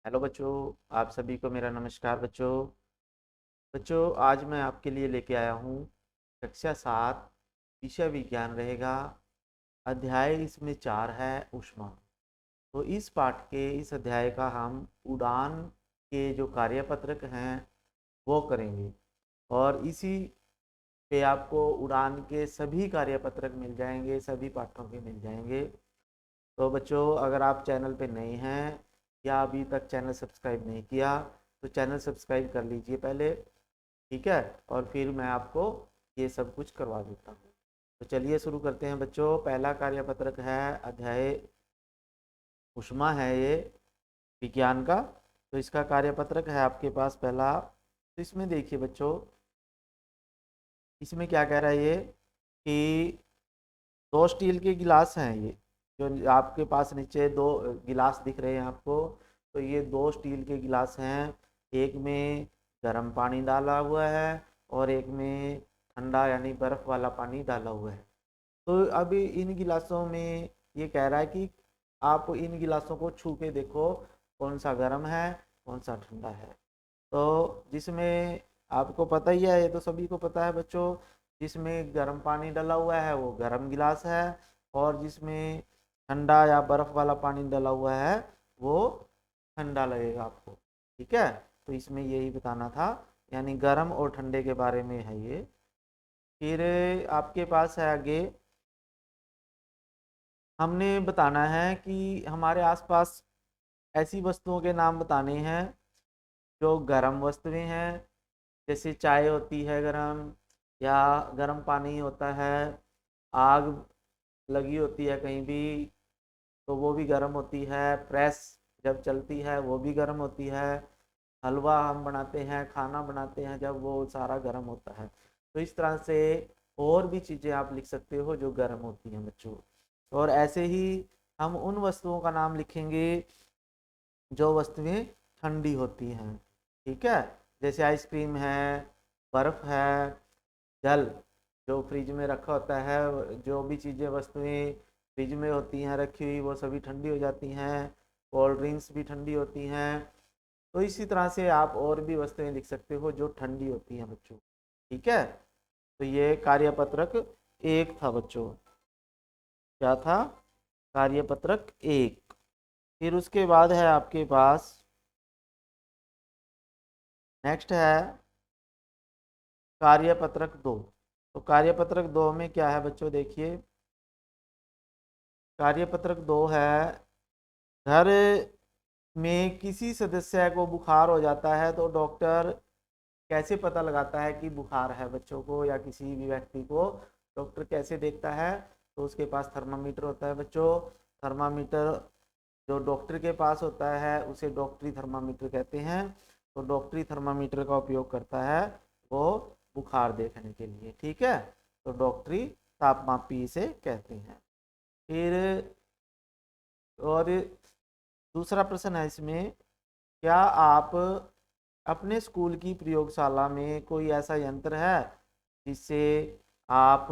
Hello बच्चों। आप सभी को मेरा नमस्कार बच्चों। बच्चों, आज मैं आपके लिए लेके आया हूँ कक्षा 7 विषय विज्ञान रहेगा। अध्याय इसमें 4 है, ऊष्मा। तो इस पाठ के इस अध्याय का हम उड़ान के जो कार्यपत्रक हैं वो करेंगे, और इसी पे आपको उड़ान के सभी कार्यपत्रक मिल जाएंगे, सभी पाठों के मिल जाएंगे। तो बच्चों, अगर आप चैनल पे नए हैं या अभी तक चैनल सब्सक्राइब नहीं किया तो चैनल सब्सक्राइब कर लीजिए पहले, ठीक है। और फिर मैं आपको ये सब कुछ करवा देता हूँ। तो चलिए शुरू करते हैं बच्चों। पहला कार्यपत्रक है अध्याय ऊष्मा है ये, विज्ञान का। तो इसका कार्यपत्रक है आपके पास पहला। तो इसमें देखिए बच्चों, इसमें क्या कह रहा है ये कि दो स्टील के गिलास हैं ये, जो आपके पास नीचे दो गिलास दिख रहे हैं आपको। तो ये दो स्टील के गिलास हैं। एक में गर्म पानी डाला हुआ है और एक में ठंडा यानी बर्फ वाला पानी डाला हुआ है। तो अभी इन गिलासों में ये कह रहा है कि आप इन गिलासों को छू के देखो कौन सा गर्म है कौन सा ठंडा है। तो जिसमें आपको पता ही है, ये तो सभी को पता है बच्चों, जिसमें गर्म पानी डला हुआ है वो गर्म गिलास है, और जिसमें ठंडा या बर्फ वाला पानी डला हुआ है वो ठंडा लगेगा आपको। ठीक है। तो इसमें यही बताना था, यानी गर्म और ठंडे के बारे में है ये। फिर आपके पास है आगे, हमने बताना है कि हमारे आसपास ऐसी वस्तुओं के नाम बताने हैं जो गर्म वस्तुएं हैं। जैसे चाय होती है गरम, या गर्म पानी होता है, आग लगी होती है कहीं भी तो वो भी गर्म होती है, प्रेस जब चलती है वो भी गर्म होती है, हलवा हम बनाते हैं, खाना बनाते हैं जब, वो सारा गर्म होता है। तो इस तरह से और भी चीज़ें आप लिख सकते हो जो गर्म होती हैं बच्चों। और ऐसे ही हम उन वस्तुओं का नाम लिखेंगे जो वस्तुएं ठंडी होती हैं। ठीक है। जैसे आइसक्रीम है, बर्फ़ है, जल जो फ्रिज में रखा होता है, जो भी चीज़ें वस्तुएं फ्रिज में होती हैं रखी हुई वो सभी ठंडी हो जाती हैं। कोल्ड ड्रिंक्स भी ठंडी होती हैं। तो इसी तरह से आप और भी वस्तुएं लिख सकते हो जो ठंडी होती हैं बच्चों। ठीक है। तो ये कार्यपत्रक एक था बच्चों। क्या था? कार्यपत्रक एक। फिर उसके बाद है आपके पास, नेक्स्ट है कार्यपत्रक दो। तो कार्यपत्रक दो में क्या है बच्चों, देखिए। कार्यपत्रक दो है, घर में किसी सदस्य को बुखार हो जाता है तो डॉक्टर कैसे पता लगाता है कि बुखार है बच्चों को या किसी भी व्यक्ति को। डॉक्टर कैसे देखता है? तो उसके पास थर्मामीटर होता है बच्चों। थर्मामीटर जो डॉक्टर के पास होता है उसे डॉक्टरी थर्मामीटर कहते हैं। तो डॉक्टरी थर्मामीटर का उपयोग करता है वो बुखार देखने के लिए। ठीक है। तो डॉक्टरी तापमापी इसे कहते हैं। फिर और दूसरा प्रश्न है इसमें, क्या आप अपने स्कूल की प्रयोगशाला में कोई ऐसा यंत्र है जिससे आप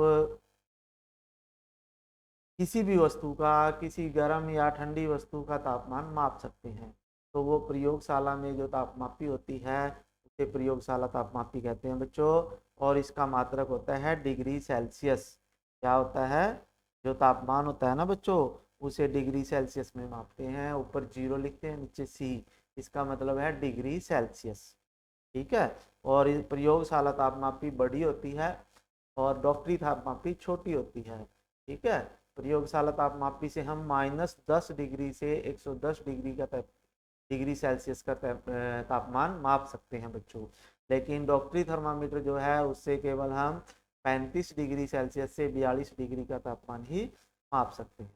किसी भी वस्तु का, किसी गर्म या ठंडी वस्तु का तापमान माप सकते हैं? तो वो प्रयोगशाला में जो तापमापी होती है उसे प्रयोगशाला तापमापी कहते हैं बच्चों। और इसका मात्रक होता है डिग्री सेल्सियस। क्या होता है? जो तापमान होता है ना बच्चों, उसे डिग्री सेल्सियस में मापते हैं। ऊपर जीरो लिखते हैं, नीचे सी, इसका मतलब है डिग्री सेल्सियस। ठीक है। और इस प्रयोगशाला तापमापी बड़ी होती है और डॉक्टरी तापमापी छोटी होती है। ठीक है। प्रयोगशाला तापमापी से हम -10 डिग्री से 110 डिग्री का डिग्री सेल्सियस का तापमान माप सकते हैं बच्चों। लेकिन डॉक्टरी थर्मामीटर जो है उससे केवल हम 35 डिग्री सेल्सियस से 42 डिग्री का तापमान ही माप सकते हैं।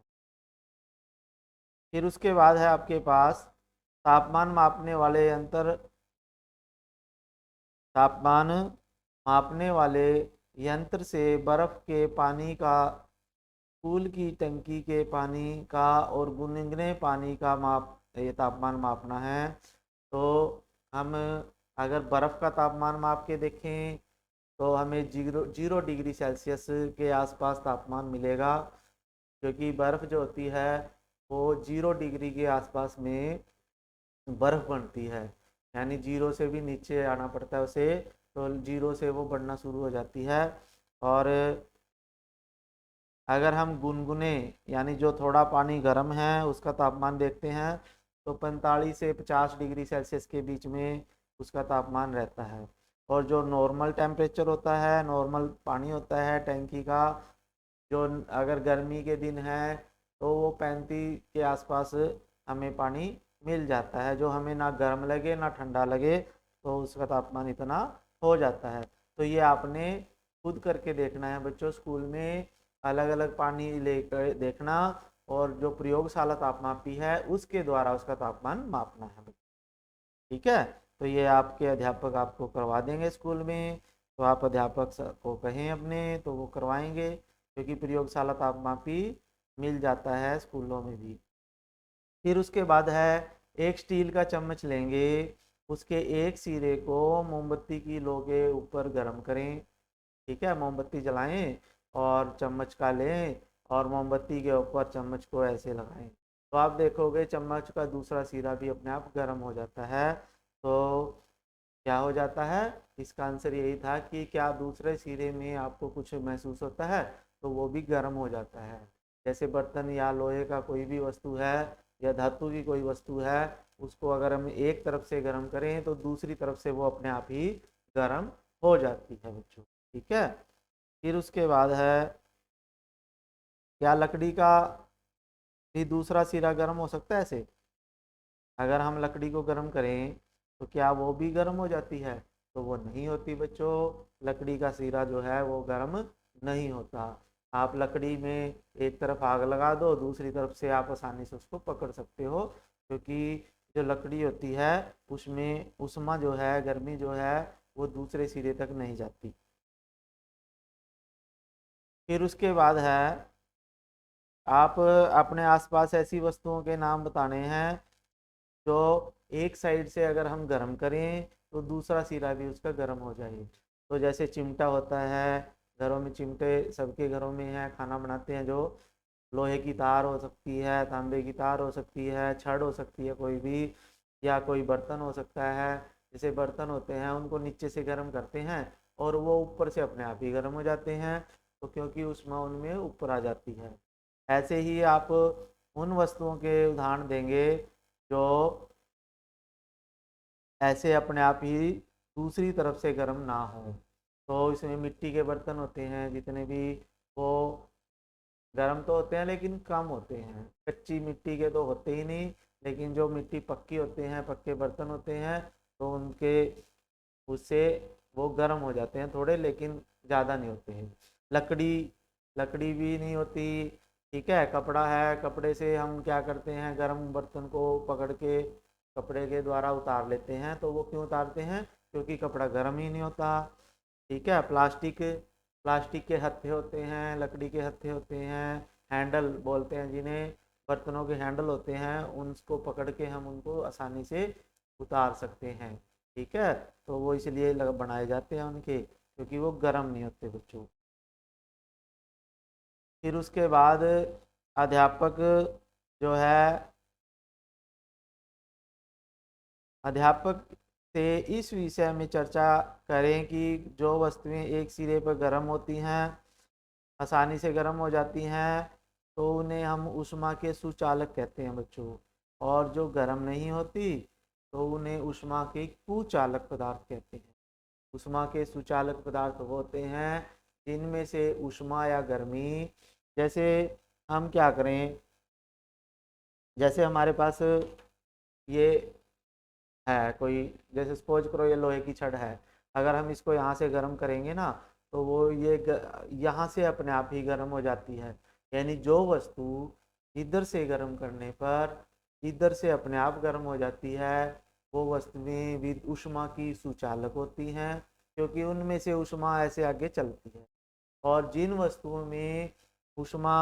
फिर उसके बाद है आपके पास तापमान मापने वाले यंत्र। तापमान मापने वाले यंत्र से बर्फ के पानी का, स्कूल की टंकी के पानी का और गुनगुने पानी का माप, ये तापमान मापना है। तो हम अगर बर्फ़ का तापमान माप के देखें तो हमें जीरो जीरो डिग्री सेल्सियस के आसपास तापमान मिलेगा, क्योंकि बर्फ़ जो होती है वो 0 डिग्री के आसपास में बर्फ बनती है, यानी जीरो से भी नीचे आना पड़ता है उसे, तो जीरो से वो बढ़ना शुरू हो जाती है। और अगर हम गुनगुने यानी जो थोड़ा पानी गर्म है उसका तापमान देखते हैं, तो 45 से 50 डिग्री सेल्सियस के बीच में उसका तापमान रहता है। और जो नॉर्मल टेम्परेचर होता है, नॉर्मल पानी होता है टैंकी का, जो अगर गर्मी के दिन है तो वो 35 के आसपास हमें पानी मिल जाता है, जो हमें ना गर्म लगे ना ठंडा लगे, तो उसका तापमान इतना हो जाता है। तो ये आपने खुद करके देखना है बच्चों, स्कूल में अलग अलग पानी लेकर देखना, और जो प्रयोगशाला तापमापी है उसके द्वारा उसका तापमान मापना है। ठीक है, तो ये आपके अध्यापक आपको करवा देंगे स्कूल में, तो आप अध्यापक को कहें अपने तो वो करवाएंगे, क्योंकि प्रयोगशाला तापमापी मिल जाता है स्कूलों में भी। फिर उसके बाद है, एक स्टील का चम्मच लेंगे, उसके एक सिरे को मोमबत्ती की लो के ऊपर गर्म करें। ठीक है, मोमबत्ती जलाएं और चम्मच का लें और मोमबत्ती के ऊपर चम्मच को ऐसे लगाएं, तो आप देखोगे चम्मच का दूसरा सिरा भी अपने आप गर्म हो जाता है। तो क्या हो जाता है, इसका आंसर यही था कि क्या दूसरे सिरे में आपको कुछ महसूस होता है, तो वो भी गर्म हो जाता है। जैसे बर्तन या लोहे का कोई भी वस्तु है या धातु की कोई वस्तु है, उसको अगर हम एक तरफ से गर्म करें तो दूसरी तरफ से वो अपने आप ही गर्म हो जाती है बच्चों। ठीक है, फिर उसके बाद है, क्या लकड़ी का भी दूसरा सिरा गर्म हो सकता है ऐसे? अगर हम लकड़ी को गर्म करें तो क्या वो भी गर्म हो जाती है? तो वो नहीं होती बच्चों, लकड़ी का सिरा जो है वो गर्म नहीं होता। आप लकड़ी में एक तरफ आग लगा दो, दूसरी तरफ से आप आसानी से उसको पकड़ सकते हो, क्योंकि जो लकड़ी होती है उसमें उष्मा जो है, गर्मी जो है, वो दूसरे सिरे तक नहीं जाती। फिर उसके बाद है, आप अपने आसपास ऐसी वस्तुओं के नाम बताने हैं जो एक साइड से अगर हम गर्म करें तो दूसरा सिरा भी उसका गर्म हो जाए। तो जैसे चिमटा होता है, घरों में चिमटे सबके घरों में है, खाना बनाते हैं जो, लोहे की तार हो सकती है, तांबे की तार हो सकती है, छड़ हो सकती है कोई भी, या कोई बर्तन हो सकता है। जैसे बर्तन होते हैं उनको नीचे से गर्म करते हैं और वो ऊपर से अपने आप ही गर्म हो जाते हैं, तो क्योंकि ऊष्मा उनमें ऊपर आ जाती है। ऐसे ही आप उन वस्तुओं के उदाहरण देंगे जो ऐसे अपने आप ही दूसरी तरफ से गर्म ना हो। तो इसमें मिट्टी के बर्तन होते हैं जितने भी, वो गर्म तो होते हैं लेकिन कम होते हैं, कच्ची मिट्टी के तो होते ही नहीं, लेकिन जो मिट्टी पक्की होते हैं, पक्के बर्तन होते हैं, तो उनके उससे वो गर्म हो जाते हैं थोड़े, लेकिन ज़्यादा नहीं होते हैं। लकड़ी, लकड़ी भी नहीं होती। ठीक है, कपड़ा है, कपड़े से हम क्या करते हैं, गर्म बर्तन को पकड़ के कपड़े के द्वारा उतार लेते हैं, तो वो क्यों उतारते हैं, क्योंकि कपड़ा गर्म ही नहीं होता। ठीक है, प्लास्टिक, प्लास्टिक के हत्थे होते हैं, लकड़ी के हत्थे होते हैं, हैंडल बोलते हैं जिन्हें, बर्तनों के हैंडल होते हैं, उनको पकड़ के हम उनको आसानी से उतार सकते हैं। ठीक है, तो वो इसलिए बनाए जाते हैं उनके, क्योंकि वो गर्म नहीं होते बच्चों। फिर उसके बाद अध्यापक जो है, अध्यापक से इस विषय में चर्चा करें कि जो वस्तुएं एक सिरे पर गर्म होती हैं, आसानी से गर्म हो जाती हैं, तो उन्हें हम ऊष्मा के सुचालक कहते हैं बच्चों। और जो गर्म नहीं होती तो उन्हें ऊष्मा के कुचालक पदार्थ कहते हैं। ऊष्मा के सुचालक पदार्थ वो होते हैं जिनमें से ऊष्मा या गर्मी, जैसे हम क्या करें, जैसे हमारे पास ये है कोई, जैसे सपोज करो ये लोहे की छड़ है, अगर हम इसको यहाँ से गर्म करेंगे ना, तो वो ये यहाँ से अपने आप ही गर्म हो जाती है। यानी जो वस्तु इधर से गर्म करने पर इधर से अपने आप गर्म हो जाती है, वो वस्तुएं भी ऊष्मा की सुचालक होती हैं, क्योंकि उनमें से ऊष्मा ऐसे आगे चलती है। और जिन वस्तुओं में ऊष्मा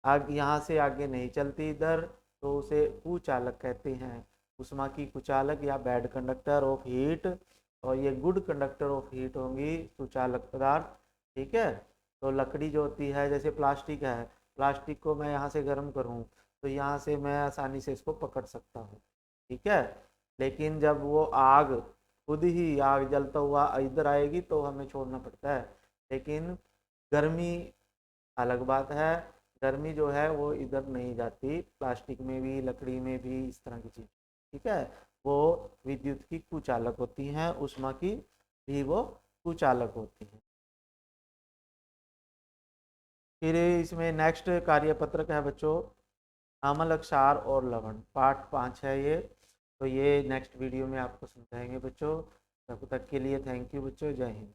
आग यहाँ से आगे नहीं चलती इधर, तो उसे कुचालक कहते हैं। ऊष्मा की कुचालक या बैड कंडक्टर ऑफ हीट, और ये गुड कंडक्टर ऑफ हीट होंगी सुचालक पदार्थ। ठीक है, तो लकड़ी जो होती है, जैसे प्लास्टिक है, प्लास्टिक को मैं यहाँ से गर्म करूँ तो यहाँ से मैं आसानी से इसको पकड़ सकता हूँ। ठीक है। लेकिन जब वो आग, खुद ही आग जलता हुआ इधर आएगी तो हमें छोड़ना पड़ता है। लेकिन गर्मी अलग बात है, गर्मी जो है वो इधर नहीं जाती, प्लास्टिक में भी, लकड़ी में भी, इस तरह की चीज, ठीक है। वो विद्युत की कुचालक होती हैं, ऊष्मा की भी वो कुचालक होती हैं। फिर इसमें नेक्स्ट कार्यपत्रक है बच्चों, अम्ल, क्षार और लवण, पार्ट 5 है ये। तो ये नेक्स्ट वीडियो में आपको समझाएंगे बच्चों। तब तक के लिए थैंक यू बच्चों, जय हिंद।